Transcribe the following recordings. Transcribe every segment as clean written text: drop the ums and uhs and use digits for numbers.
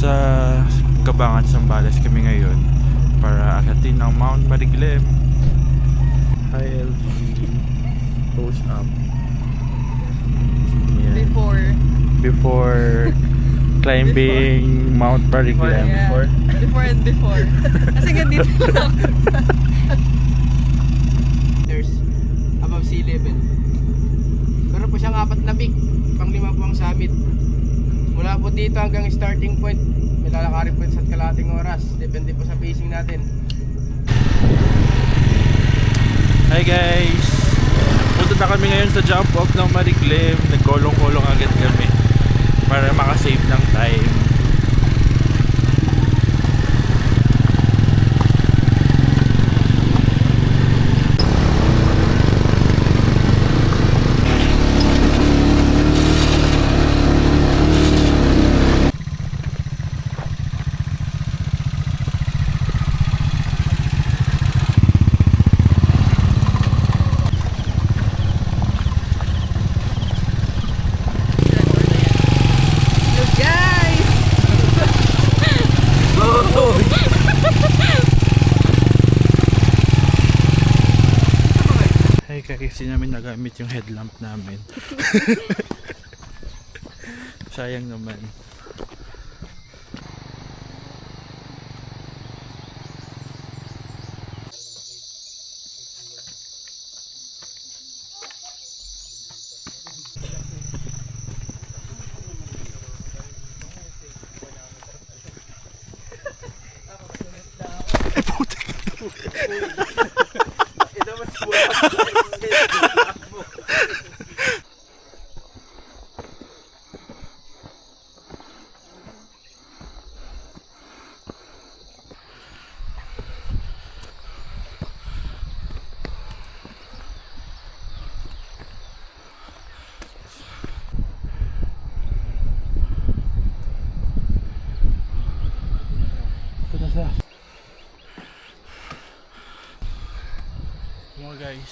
Nasa Gabangan, Zambales kami ngayon para akyatin ng Mount Mariglem. Hi LG. Post up. Yan. Before climbing Mount Mariglem. Yeah. Before and before. Kasi ganito lang. Meters above sea level. Pero po siyang 4 na peak, pang-5 po ang summit. Mula po dito hanggang starting point, may lalakarin po sa kalahating oras. Depende po sa pacing natin. Hi guys! Punta na kami ngayon sa jump off ng Mariglem. Nagkolong-kolong agad kami para makasave ng time. Kasi namin nagamit yung headlamp namin. Sayang naman. Mga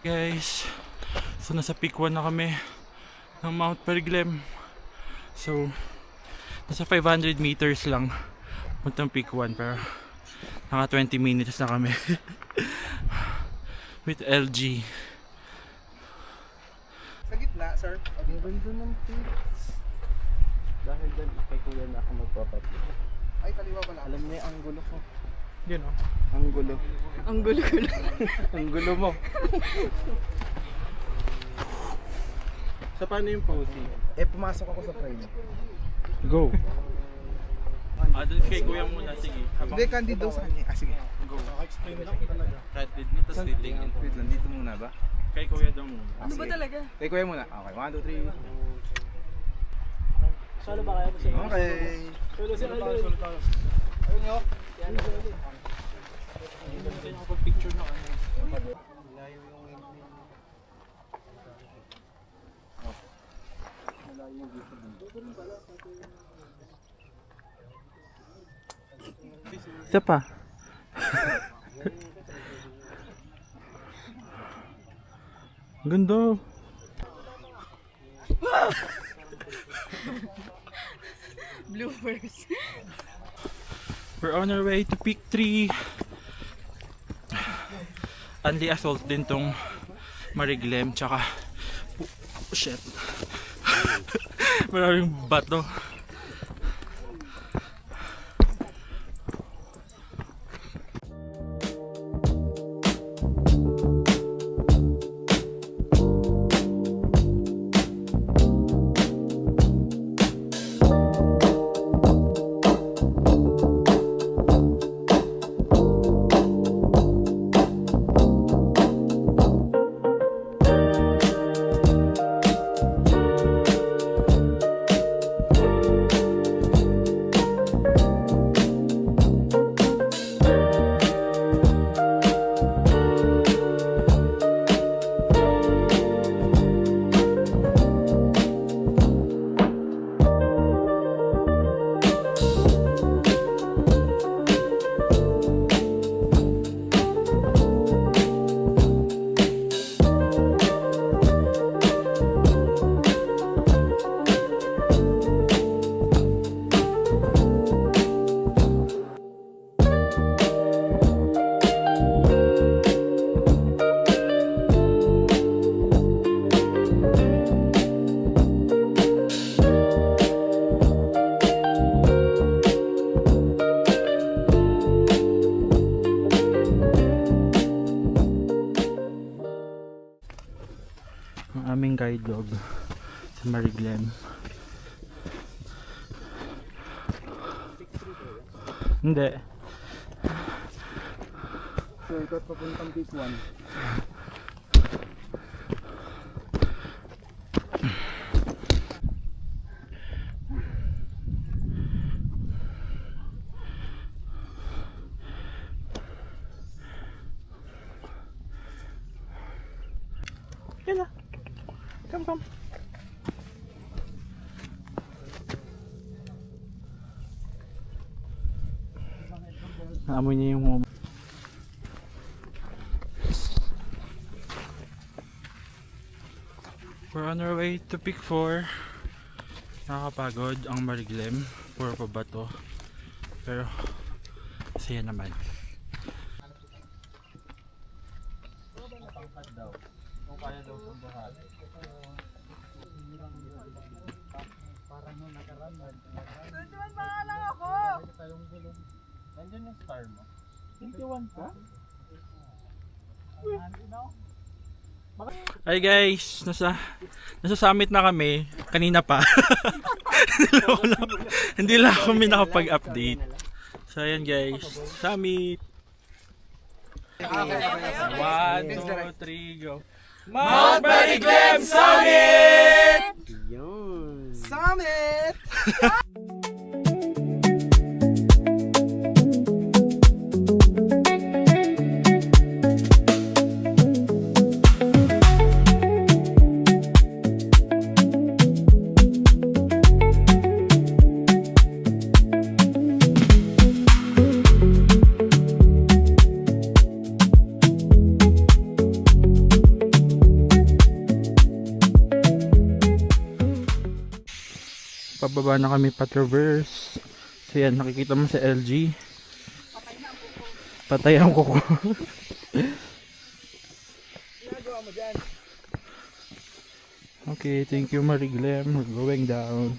guys, so nasa peak 1 na kami ng Mount Mariglem. So nasa 500 meters lang puntang peak 1, pero naka 20 minutes na kami with LG. Sa gitna, sir. Ang ganda ng tips. Dahil doon kay kuya na ako magpapat. Ay, kaliwa pala. Alam mo yung anggulo ko. Yun o. Anggulo. Ang gulo-gulo. Anggulo mo. So paano yung posing? Pumasok ako sa frame. Go! Doon kay kuya muna, sige. Hindi, candido sa kanya. Sige. Go. Explain lang talaga. Kahit dito, tapos titingin. Wait lang, dito muna ba? Kay kuya daw muna. Ano ba talaga? Kay kuya muna. Okay, 1, 2, 3. Solo ba kaya po siya? Okay. Solo si Aldo. Ayun nyo. Hindi na ako picture na kanya. Isa pa. Ganda. Bloopers. We're on our way to Peak 3. Only assault din tong Mariglem, tsaka shit. Maraming bato. aming guide dog sa Mariglem. Hindi. Shortcut papuntang Peak 1. Yan na. Come. Naamoy niya yung momo. We're on our way to Peak 4. Nakakapagod ang Mariglem. Puro pa bato. Pero saya naman. Nandiyan yung star mo. 21 ka? Hi guys, nasa summit na kami kanina pa. Hindi lang kami nakapag-update. So ayan guys, summit. 1, 2, 3, go. Mount Mariglem Summit! Summit! Pababa na kami pa-traverse. So yan, nakikita mo sa LG. Patay ang kuko. Okay, thank you Mariglem. We're going down.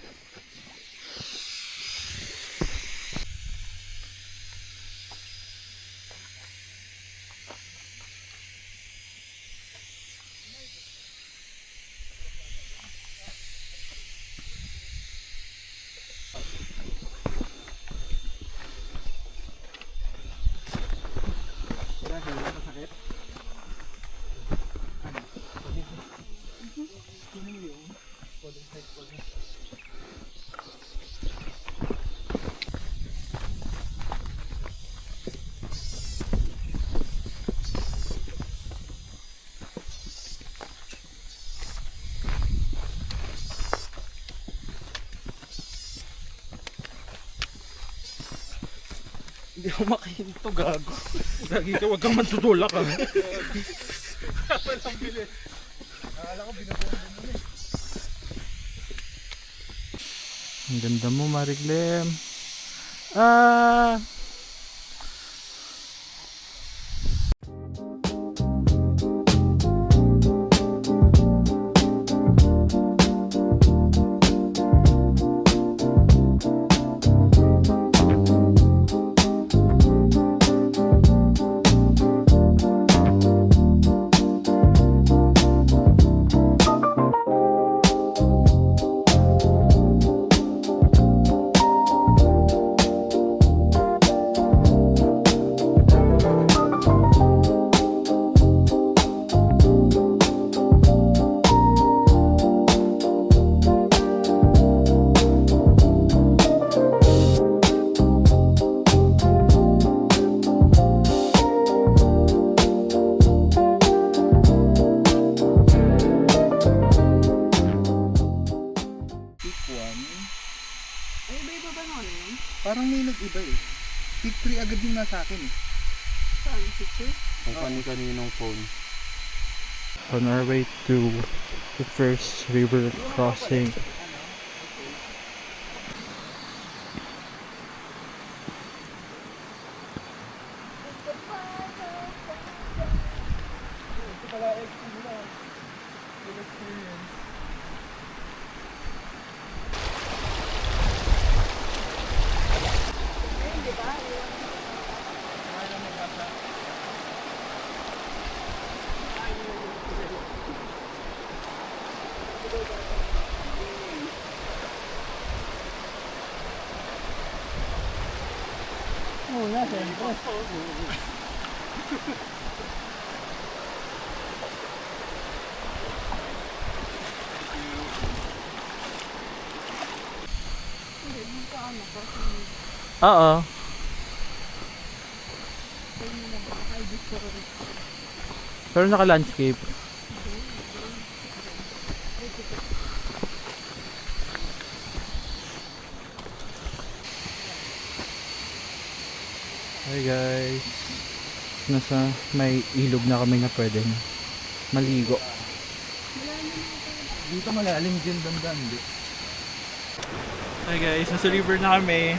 Hindi ako makahinto, gago. Lagi ka, wag kang matutulak ah. Ang ganda mo, Mariglem. Ah! Parang may nag-iba eh. Peak 3 agad yung nasa akin eh. Saan? Picture? Ang kani-kaninong phone. On our way to the first river crossing. muna, siyempre. Oo. Pero naka-landscape. Hi guys. Nasa may ilog na kami na pwede na maligo. Dito malalim din dandan. Hi guys, nasa river na kami.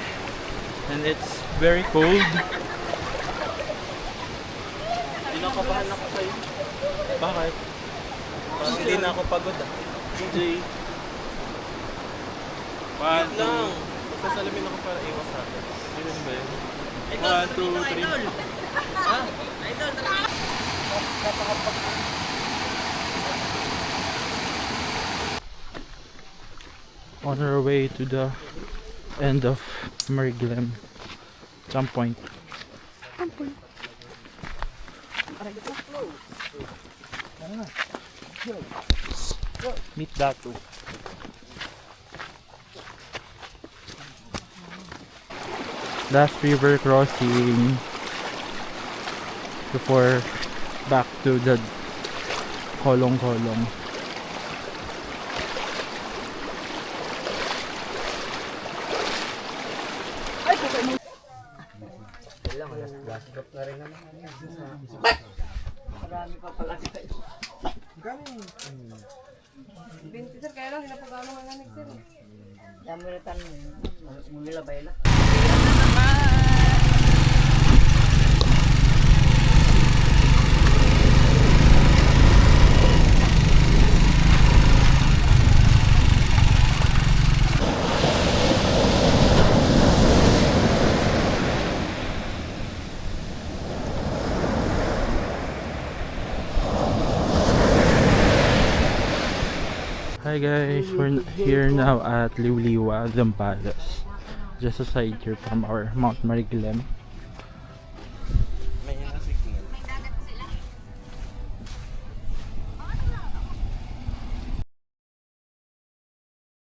And it's very cold. Kinakabahan ako sa'yo. Bakit? Parang hindi na ako pagod ah. DJ. Wait lang. Magsasalamin ako para iwas sa akin. Ganun ba yun? 1, 2, 3. On our way to the end of Mariglem. Some point. Meet Datu. Last river crossing before back to the Kolong Kolong. Hi guys, we're here now at Liwliwa, Zambales. Just aside here from our Mount Mariglem.